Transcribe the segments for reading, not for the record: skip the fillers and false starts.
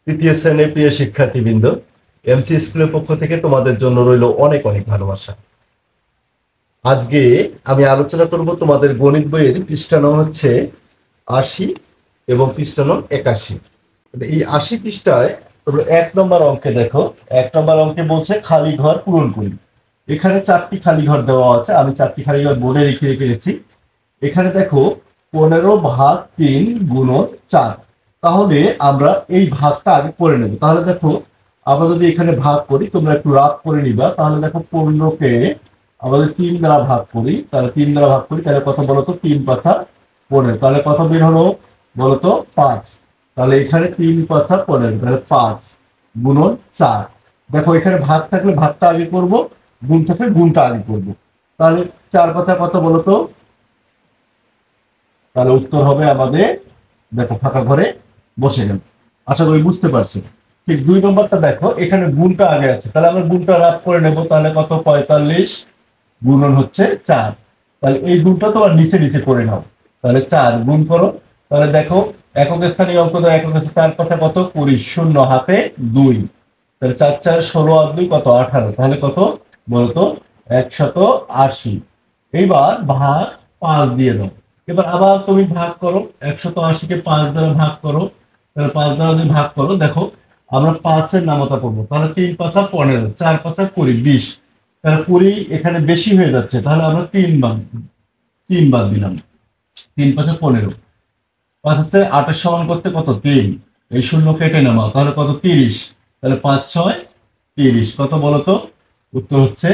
তৃতীয় শ্রেণীর প্রিয় শিক্ষার্থীবৃন্দ, এমসি স্কুলের পক্ষ থেকে তোমাদের জন্য রইল অনেক অনেক ভালোবাসা। আজকে আমি আলোচনা করব তোমাদের গণিত বইয়ের পৃষ্ঠা নং হচ্ছে ৮০ এবং পৃষ্ঠা নং ৮১। এই ৮০ পৃষ্ঠায় তোমরা ১ নম্বর অঙ্কে দেখো, ১ নম্বর অঙ্কে বলছে খালি ঘর পূরণ করি। এখানে ৪টি খালি ঘর দেওয়া আছে, আমি ৪টি খালি ঘর বোর্ডে রেখে রেখেছি। এখানে দেখো ১৫/৩ গুণন ৪। তাহলে আমরা এই ভাগটা আগে করে নেব। তাহলে দেখো আমরা যদি এখানে ভাগ করি, তোমরা একটু রাত করে নিবা। তাহলে দেখো ১৫কে আমাদের ৩ দ্বারা ভাগ করি, তাহলে ৩ দ্বারা ভাগ করি, তাহলে কত বলতো? ৩×৫ = ১৫। তাহলে কত বের হলো বলতো? ৫। তাহলে এখানে ৩×৫ = ১৫, তাহলে ৫ গুণন ৪। দেখো এখানে ভাগ থাকলে ভাগটা আগে করব, গুণ থাকলে গুণটা আগে করব। তাহলে ৪×৫ কত বলতো? তাহলে উত্তর হবে আমাদের, দেখো ফাঁকা ঘরে বসে গেল। আশা করি বুঝতে পারছো। ঠিক ২ নম্বরটা দেখো, এখানে গুণটা আগে আছে, তাহলে আমরা গুণটা রাত করে নেব। তাহলে কত? ৪৫ গুণন হচ্ছে ৪। তাহলে এই গুণটা তোমার নিচে নিচে করে নাও। তাহলে ৪ গুণ করো। তাহলে দেখো একক স্থানীয় অঙ্ক দাও, একক ৪×৫ কত? ২০, শূন্য হাতে ২। তাহলে ৪×৪ = ১৬ আর ২ কত? ১৮। তাহলে কত বলতো? ১৮০। এইবার ভাগ ৫ দিয়ে দাও। এবার আবার তুমি ভাগ করো, ১৮০কে ৫ দ্বারা ভাগ করো। তাহলে ৫ দ্বারা যদি ভাগ করো, দেখো আমরা ৫-এর নামতা করবো। তাহলে ৩×৫ = ১৫, ৪×৫ = ২০, ২০। তাহলে ২০ এখানে বেশি হয়ে যাচ্ছে, তাহলে আমরা ৩ বাদ দিলাম। ৩×৫ = ১৫। ৫ = ৮ করতে কত? ৩। এই শূন্য কেটে নামাও, তাহলে কত? ৩০। তাহলে ৫×৬ = ৩০। কত বলতো? উত্তর হচ্ছে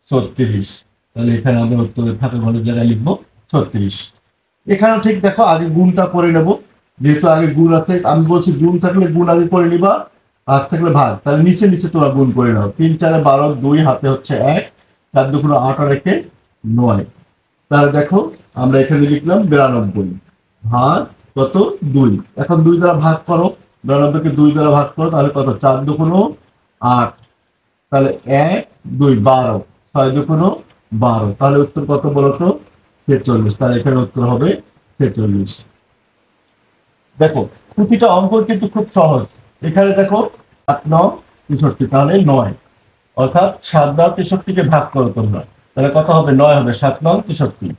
৩৬। তাহলে এখানে আমরা উত্তরের ফাঁকা ঘরের জায়গায় লিখবো ৩৬। এখানেও ঠিক দেখো, আগে গুণটা করে নেব। যেহেতু আগে গুণ আছে, আমি বলছি গুণ থাকলে গুণ আগে করে নিবা, ভাগ থাকলে ভাগ। তাহলে নিচে নিচে তোমরা গুণ করে নাও। ৩×৪ = ১২, ২ হাতে হচ্ছে ১, ৪×২ = ৮ আর ১ = ৯। তাহলে দেখো আমরা এখানে লিখলাম ৯২ ভাগ কত? ২। এখন ২ দ্বারা ভাগ করো, ৯২কে ২ দ্বারা ভাগ করো, তাহলে কত? ৪×২ = ৮, তাহলে ১, ২, ১২, ৬×২ = ১২। তাহলে উত্তর কত বলতো? ৪৬। তাহলে এখানে উত্তর হবে ৪৬। দেখো প্রতিটা অঙ্ক কিন্তু খুব সহজ। এখানে দেখো ৭×৯ = ৬৩, তাহলে ৯। অর্থাৎ ৭ দ্বারা ৬৩কে ভাগ করো তোমরা, তাহলে কত হবে? ৯ হবে। ৭×৯ = ৬৩,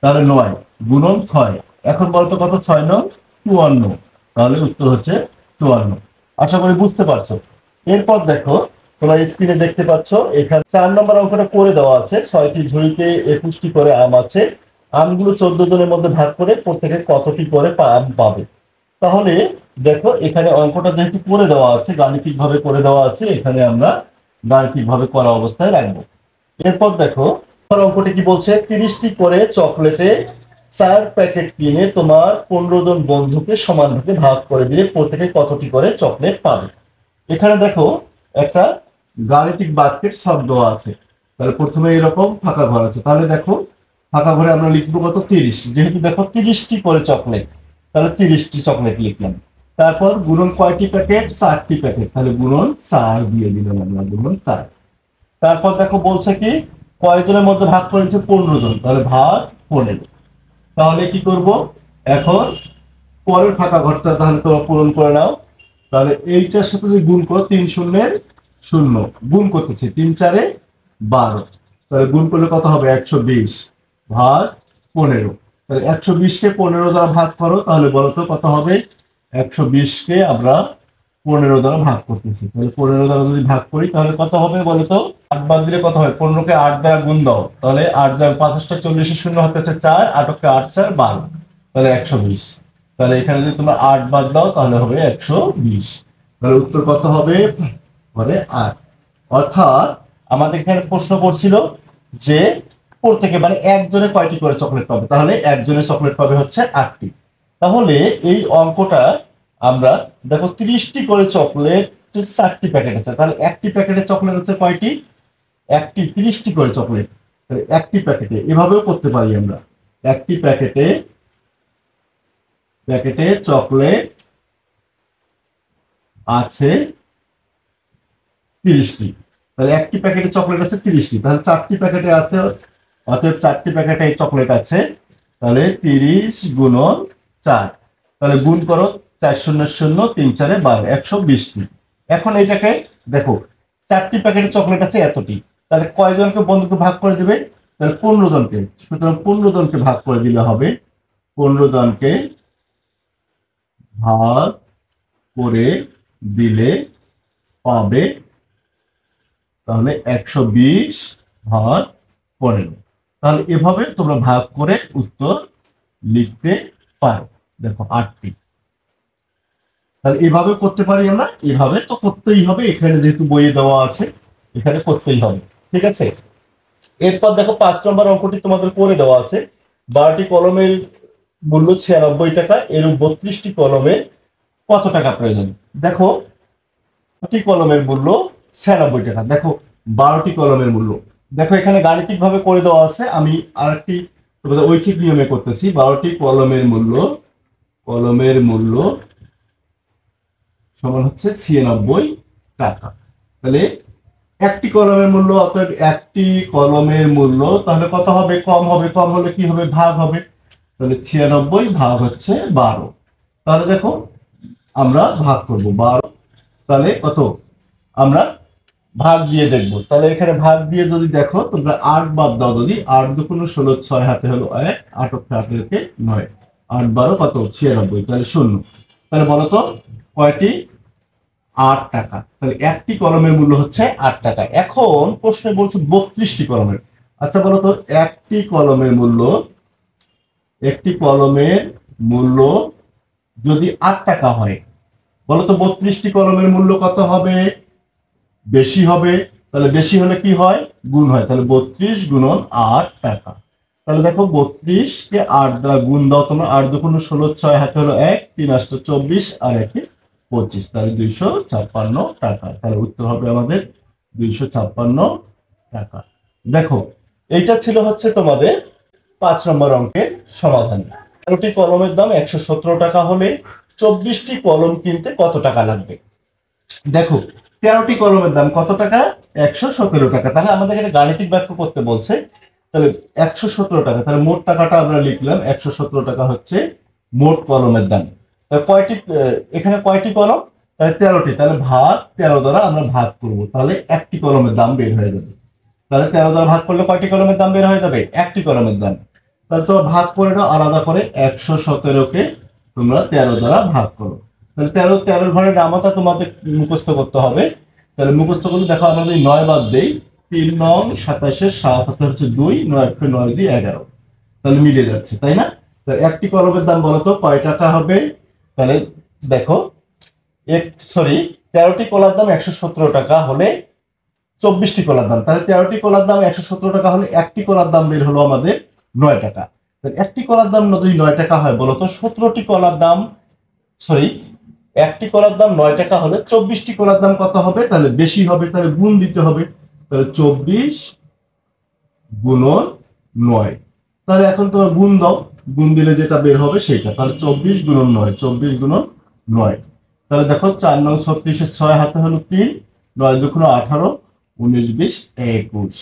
তাহলে ৯ গুণন ৬। এখন বলতো কত? ৬×৯ = ৫৪। তাহলে উত্তর হচ্ছে ৫৪। আশা করি বুঝতে পারছো। এরপর দেখো তোমরা স্ক্রিনে দেখতে পাচ্ছ, এখানে ৪ নম্বর অঙ্কটা করে দেওয়া আছে। ৬টি ঝুড়িতে ২১টি করে আম আছে। আমগুলো ১৪ জনের মধ্যে ভাগ করে প্রত্যেকে কতটি করে আম পাবে? তাহলে দেখো এখানে অঙ্কটা যেহেতু করে দেওয়া আছে, গাণিতিক ভাবে করে দেওয়া আছে, এখানে আমরা গাণিতিক ভাবে করা অবস্থায় রাখবো। এরপর দেখো অঙ্কটি কি বলছে? ৩০টি করে চকলেটে ৪ প্যাকেট কিনে তোমার ১৫ জন বন্ধুকে সমান ভাগে ভাগ করে দিলে প্রত্যেকে কতটি করে চকলেট পাবে? এখানে দেখো একটা গাণিতিক বাক্যের শব্দ আছে। তাহলে প্রথমে এরকম ফাঁকা ঘর আছে, তাহলে দেখো ফাঁকা ঘরে আমরা লিখবো কত? ৩০। যেহেতু দেখো ৩০টি করে চকলেট, তাহলে ৩০টি চকলেট লিখলাম। তারপর গুণন কয়টি প্যাকেট? ৪টি প্যাকেট, তাহলে গুণন ৪ দিয়ে দিলাম আমরা, গুণন ৪। তারপর দেখো বলছে কি কয়জনের মধ্যে ভাগ করেছে? ১৫ জন, তাহলে ভাগ ১৫। তাহলে কি করব? এখন পরের ফাঁকা ঘরটা তাহলে তোমরা পূরণ করে নাও। তাহলে এইটার সাথে যদি গুণ করো, ৩×০=০ গুণ করতেছি, ৩×৪ = ১২। তাহলে গুণ করলে কত হবে? ১২০ ভাগ ১৫। তাহলে ১২০কে ১৫ দ্বারা ভাগ করো, তাহলে বলতো কত হবে? ১২০কে আমরা ১৫ দ্বারা ভাগ করতেছি, তাহলে ১৫ দ্বারা যদি ভাগ করি তাহলে কত হবে বলতো? ৮ বাদ দিলে কত হয়? ১৫কে ৮ দ্বারা গুণ দাও, তাহলে ৮ দ্বারা ৫টা ৪০, শূন্য হাতে হচ্ছে ৪, ৮কে ৮×৪ = ১২, তাহলে ১২০। তাহলে এখানে যদি তোমরা ৮ বাদ দাও তাহলে হবে ১২০। তাহলে উত্তর কত হবে? হবে ৮। অর্থাৎ আমাদের এখানে প্রশ্ন করছিল যে প্রত্যেকে মানে একজনে কয়টি করে চকলেট পাবে? তাহলে একজনে চকলেট পাবে হচ্ছে ৮টি। তাহলে এই অঙ্কটা আমরা দেখো ৩০টি করে চকলেট, ৪টি প্যাকেট আছে, তাহলে একটি প্যাকেটে চকলেট হচ্ছে কয়টি? একটি। ৩০টি করে চকলেট, তাহলে একটি প্যাকেটে এভাবেও করতে পারি আমরা। একটি প্যাকেটে চকলেট আছে ৩০টি, তাহলে একটি প্যাকেটে চকলেট আছে ৩০টি, তাহলে ৪টি প্যাকেটে আছে, অতএব ৪টি প্যাকেটে চকলেট আছে, তাহলে ৩০ গুণন ৪। তাহলে গুণ করো, 4 শূন্য শূন্য 3 4 12 120টি। এখন এটাকে দেখো 4টি প্যাকেটের চকলেট আছে এতটি, তাহলে কয়জনকে বন্ধুকে ভাগ করে দিবে? তাহলে 15 জনকে। সুতরাং 15 জনকে ভাগ করে দিলে হবে, 15 জনকে ভাগ করে দিলে পাবে তাহলে 120 ভাগ 15। তাহলে এভাবে তোমরা ভাগ করে উত্তর লিখতে পারো। দেখো 8টি। তাহলে এভাবে করতে পারি আমরা, এভাবে তো করতেই হবে, এখানে যেহেতু বইয়ে দেওয়া আছে এখানে করতেই হবে। ঠিক আছে, এরপর দেখো 5 নম্বর অঙ্কটি তোমাদের করে দেওয়া আছে। 12টি কলমের মূল্য 96 টাকা, এরূপ 32টি কলমে কত টাকা প্রয়োজন? দেখো কলমের মূল্য 96 টাকা। দেখো 12টি কলমের মূল্য, দেখো এখানে গাণিতিক ভাবে করে দেওয়া আছে, আমি আরেকটি তোমাদের ঐচ্ছিক নিয়মে করতেছি। 12টি কলমের মূল্য সমান হচ্ছে 96 টাকা। তাহলে একটি কলমের মূল্য, অতএব একটি কলমের মূল্য তাহলে কত হবে? কম হবে। কম হলে কি হবে? ভাগ হবে। তাহলে 96 ভাগ হচ্ছে 12। তাহলে দেখো আমরা ভাগ করব 12। তাহলে কত? আমরা ভাগ দিয়ে দেখবো। তাহলে এখানে ভাগ দিয়ে যদি দেখো তোমরা 8 বাদ দাও, যদি 8 দুগুণ 16, 6 হাতে হলো 1, 8 8 রেখে 9, 8 12 কত? 96। তাহলে 0। তাহলে বলো তো কয়টি? 8 টাকা। তাহলে একটি কলমের মূল্য হচ্ছে 8 টাকা। এখন প্রশ্নে বলছে 32টি কলমের। আচ্ছা বলো তো একটি কলমের মূল্য যদি 8 টাকা হয়, বলো তো 32টি কলমের মূল্য কত হবে? বেশি হবে। তাহলে বেশি হলে কি হয়? গুণ হয়। তাহলে 32 গুণন 8 টাকা। তাহলে দেখো 32 কে 8 দ্বারা গুণ দাও তোমরা, 8 দুগুণ 16, 6 হাতে হলো 1, 3 8 24 আর 1 25। তাহলে 256 টাকা। তাহলে উত্তর হবে আমাদের 256 টাকা। দেখো এইটা ছিল হচ্ছে তোমাদের 5 নম্বর অঙ্কের সমাধান। 13টি কলমের দাম 117 টাকা হলে 24টি কলম কিনতে কত টাকা লাগবে? দেখো 13টি কলমের দাম কত টাকা? 117 টাকা। তাহলে আমাদের এখানে গাণিতিক বাক্য করতে বলছে। তাহলে 117 টাকা, তাহলে মোট টাকাটা আমরা লিখলাম 117 টাকা হচ্ছে মোট কলমের দাম। তাহলে এখানে কয়টি কলম? তাহলে 13টি। তাহলে ভাগ 13 দ্বারা আমরা ভাগ করব, তাহলে একটি কলমের দাম বের হয়ে যাবে। তাহলে 13 দ্বারা ভাগ করলে কয়টি কলমের দাম বের হয়ে যাবে? একটি কলমের দাম। তাহলে তো ভাগ করে নাও আলাদা করে, 117কে তোমরা 13 দ্বারা ভাগ করো। তাহলে 13 ঘরের নামতা তোমাদের মুখস্থ করতে হবে। তাহলে মুখস্থ করলে দেখো আমরা যদি 9 বাদ দেই, 3 9 27 7 হাতে হচ্ছে 2, 9 9 দিয়ে 11। তাহলে মিলে যাচ্ছে, তাই না? একটি কলমের দাম বলতো কয় টাকা হবে? তাহলে দেখো 13টি কলার দাম 117 টাকা হলে 24টি কলার দাম, তাহলে 13টি কলার দাম 117 টাকা হলে একটি কলার দাম বের হলো আমাদের 9 টাকা। একটি কলার দাম যদি 9 টাকা হয়, বলতো 17টি কলার দাম একটি কলার দাম 9 টাকা হলে 24টি কলার দাম কত হবে? তাহলে বেশি হবে। তাহলে গুণ দিতে হবে। তাহলে 24 গুণন 9। তাহলে এখন তোমার গুণ দাও, গুণ দিলে যেটা বের হবে সেটা। তাহলে 24 গুণন 9, 24 গুণন 9। তাহলে দেখো 4 9 36 6 হাতে হলো 3, 9 দুগুণ 18, 19 20 21।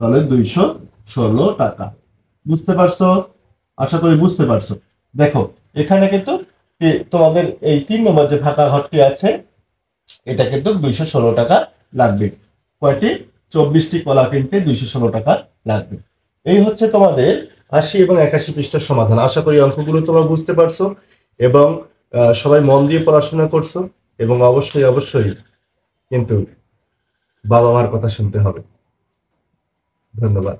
তাহলে 216 টাকা। বুঝতে পারছো? আশা করি বুঝতে পারছো। দেখো এখানে কিন্তু তোমাদের এই 3 নম্বর যে ফাঁকা ঘরটি আছে এটা কিন্তু 216 টাকা লাগবে। কয়টি? 24টি কলা কিনতে 216 টাকা লাগবে। এই হচ্ছে তোমাদের 80 এবং 81 পৃষ্ঠার সমাধান। আশা করি অঙ্কগুলো তোমরা বুঝতে পারছো এবং সবাই মন দিয়ে পড়াশোনা করছো, এবং অবশ্যই কিন্তু বাবা মার কথা শুনতে হবে। ধন্যবাদ।